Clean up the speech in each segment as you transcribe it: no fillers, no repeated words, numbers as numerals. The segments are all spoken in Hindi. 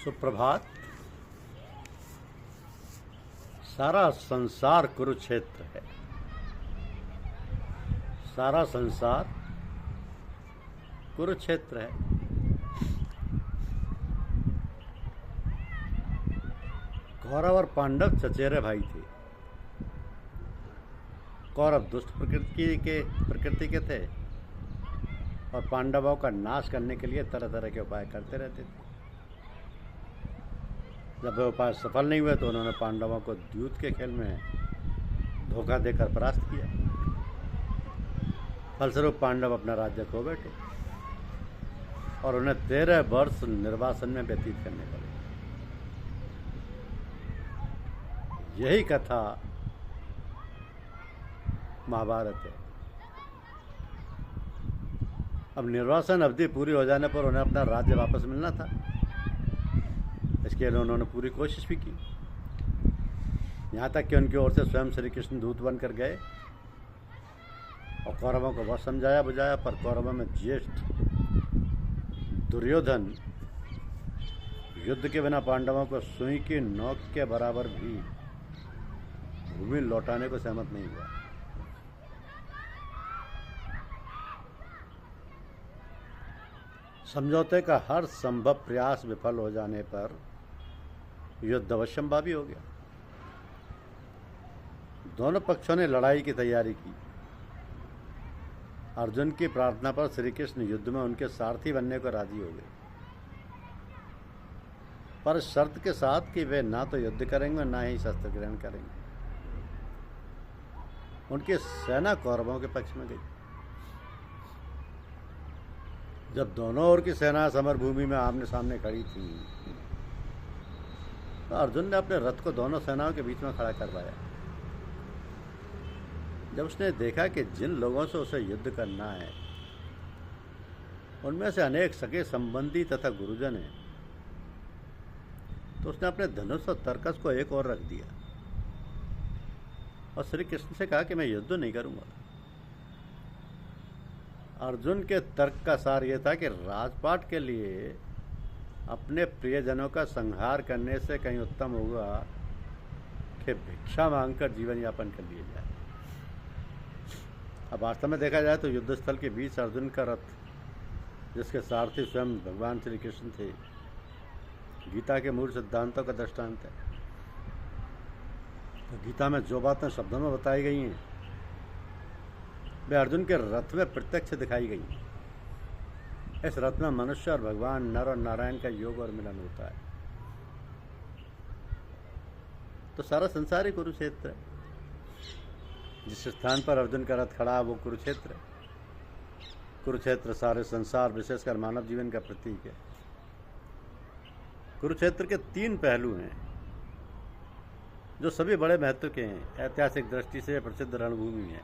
सुप्रभात। सारा संसार कुरुक्षेत्र है। सारा संसार कुरुक्षेत्र है। कौरव और पांडव चचेरे भाई थे। कौरव दुष्ट प्रकृति के थे और पांडवों का नाश करने के लिए तरह तरह के उपाय करते रहते थे। जब वे उपाय सफल नहीं हुए तो उन्होंने पांडवों को द्यूत के खेल में धोखा देकर परास्त किया। फलस्वरूप पांडव अपना राज्य खो बैठे और उन्हें 13 वर्ष निर्वासन में व्यतीत करने पड़े। यही कथा महाभारत है। अब निर्वासन अवधि पूरी हो जाने पर उन्हें अपना राज्य वापस मिलना था। इसके लिए उन्होंने पूरी कोशिश भी की, यहाँ तक कि उनकी ओर से स्वयं श्री कृष्ण दूत बनकर गए और कौरवों को बहुत समझाया बुझाया, पर कौरवों में ज्येष्ठ दुर्योधन युद्ध के बिना पांडवों को सुई की नोक के बराबर भी भूमि लौटाने को सहमत नहीं हुआ। समझौते का हर संभव प्रयास विफल हो जाने पर युद्ध अवश्यंभावी हो गया। दोनों पक्षों ने लड़ाई की तैयारी की। अर्जुन की प्रार्थना पर श्री कृष्ण युद्ध में उनके सारथी बनने को राजी हो गए, पर शर्त के साथ कि वे ना तो युद्ध करेंगे ना ही शस्त्र ग्रहण करेंगे। उनकी सेना कौरवों के पक्ष में गई। जब दोनों ओर की सेना समर भूमि में आमने सामने खड़ी थी तो अर्जुन ने अपने रथ को दोनों सेनाओं के बीच में खड़ा करवाया। जब उसने देखा कि जिन लोगों से उसे युद्ध करना है उनमें से अनेक सगे संबंधी तथा गुरुजन हैं, तो उसने अपने धनुष और तरकस को एक ओर रख दिया और श्री कृष्ण से कहा कि मैं युद्ध नहीं करूंगा। अर्जुन के तर्क का सार यह था कि राजपाट के लिए अपने प्रियजनों का संहार करने से कहीं उत्तम होगा कि भिक्षा मांगकर जीवन यापन कर लिया जाए। अब वास्तव में देखा जाए तो युद्ध स्थल के बीच अर्जुन का रथ, जिसके सारथी स्वयं भगवान श्री कृष्ण थे, गीता के मूल सिद्धांतों का दृष्टांत है। तो गीता में जो बातें शब्दों में बताई गई हैं वे अर्जुन के रथ में प्रत्यक्ष दिखाई गई। इस रथ में मनुष्य और भगवान, नर और नारायण का योग और मिलन होता है। तो सारा संसार ही कुरुक्षेत्र है। जिस स्थान पर अर्जुन का रथ खड़ा है वो कुरुक्षेत्र है। कुरुक्षेत्र सारे संसार, विशेषकर मानव जीवन का प्रतीक है। कुरुक्षेत्र के 3 पहलू हैं जो सभी बड़े महत्व के हैं। ऐतिहासिक दृष्टि से प्रसिद्ध रणभूमि है।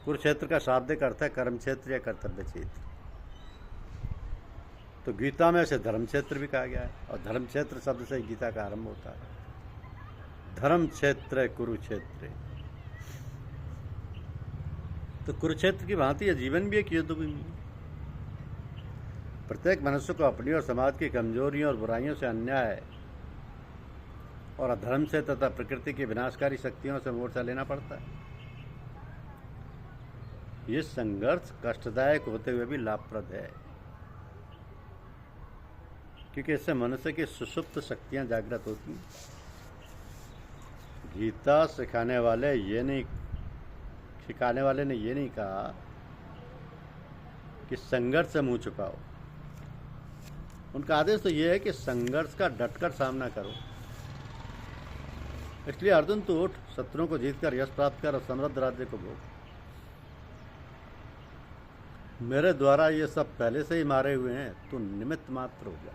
कुरुक्षेत्र का शाब्दिक अर्थ है कर्म क्षेत्र या कर्तव्य क्षेत्र। तो गीता में इसे धर्म क्षेत्र भी कहा गया है और धर्म क्षेत्र शब्द से गीता का आरंभ होता है। धर्म क्षेत्र कुरुक्षेत्र। तो कुरुक्षेत्र की भांति यह जीवन भी एक युद्ध भूमि है। प्रत्येक मनुष्य को अपनी और समाज की कमजोरियों और बुराइयों से, अन्याय और अधर्म से तथा प्रकृति की विनाशकारी शक्तियों से मोर्चा लेना पड़ता है। ये संघर्ष कष्टदायक होते हुए भी लाभप्रद है, क्योंकि इससे मनुष्य की सुषुप्त शक्तियां जागृत होती हैं। गीता सिखाने वाले ने ये नहीं कहा कि संघर्ष से मुंह छुपाओ। उनका आदेश तो यह है कि संघर्ष का डटकर सामना करो। इसलिए अर्जुन तू उठ, शत्रुओं को जीतकर यश प्राप्त कर और समृद्ध राज्य को भोग। मेरे द्वारा ये सब पहले से ही मारे हुए हैं, तू निमित्त मात्र हो जा।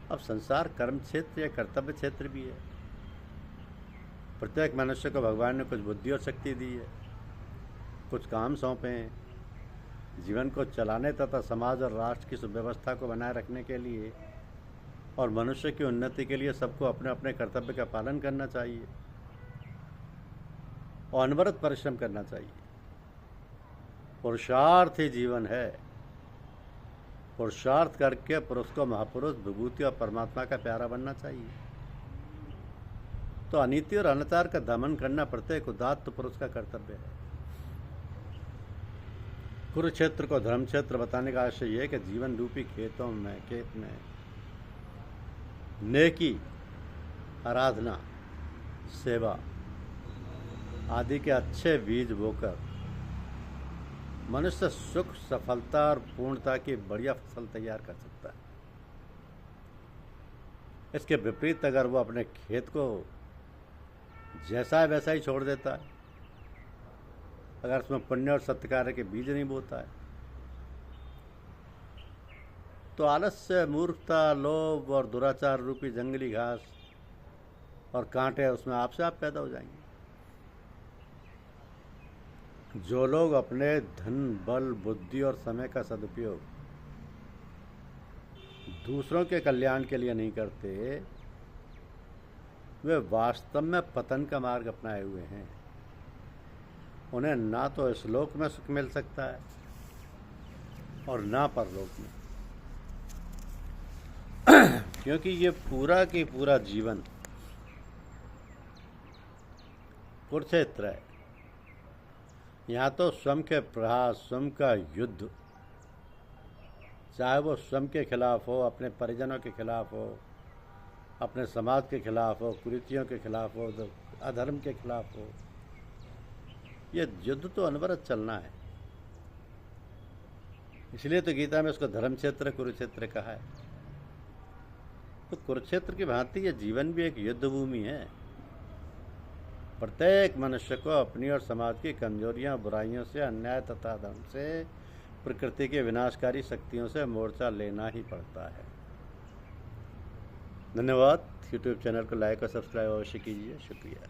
अब संसार कर्म क्षेत्र या कर्तव्य क्षेत्र भी है। प्रत्येक मनुष्य को भगवान ने कुछ बुद्धि और शक्ति दी है, कुछ काम सौंपे हैं। जीवन को चलाने तथा समाज और राष्ट्र की सुव्यवस्था को बनाए रखने के लिए और मनुष्य की उन्नति के लिए सबको अपने अपने कर्तव्य का पालन करना चाहिए और अनवरत परिश्रम करना चाहिए। पुरुषार्थ ही जीवन है। पुरुषार्थ करके पुरुष को महापुरुष, विभूति और परमात्मा का प्यारा बनना चाहिए। तो अनीति और अनाचार का दमन करना प्रत्येक उदात्त पुरुष का कर्तव्य है। कुरुक्षेत्र को धर्म क्षेत्र बताने का आशय यह है कि जीवन रूपी खेत में नेकी, आराधना, सेवा आदि के अच्छे बीज बोकर मनुष्य सुख, सफलता और पूर्णता की बढ़िया फसल तैयार कर सकता है। इसके विपरीत अगर वो अपने खेत को जैसा है वैसा ही छोड़ देता है, अगर उसमें पुण्य और सत्य कार्य के बीज नहीं बोता है, तो आलस्य, मूर्खता, लोभ और दुराचार रूपी जंगली घास और कांटे उसमें आपसे आप पैदा हो जाएंगे। जो लोग अपने धन, बल, बुद्धि और समय का सदुपयोग दूसरों के कल्याण के लिए नहीं करते, वे वास्तव में पतन का मार्ग अपनाए हुए हैं। उन्हें ना तो इस लोक में सुख मिल सकता है और ना परलोक में, क्योंकि ये पूरा की पूरा जीवन कुरुक्षेत्र है। यहाँ तो स्वयं के प्रहास, स्वयं का युद्ध, चाहे वो स्वयं के खिलाफ हो, अपने परिजनों के खिलाफ हो, अपने समाज के खिलाफ हो, कुरीतियों के खिलाफ हो, अधर्म के खिलाफ हो, ये युद्ध तो अनवरत चलना है। इसलिए तो गीता में इसको धर्म क्षेत्र, कुरुक्षेत्र कहा है। तो कुरुक्षेत्र की भांति ये जीवन भी एक युद्ध भूमि है। प्रत्येक मनुष्य को अपनी और समाज की कमजोरियां, बुराइयों से, अन्याय तथा धर्म से, प्रकृति के विनाशकारी शक्तियों से मोर्चा लेना ही पड़ता है। धन्यवाद। यूट्यूब चैनल को लाइक और सब्सक्राइब अवश्य कीजिए। शुक्रिया।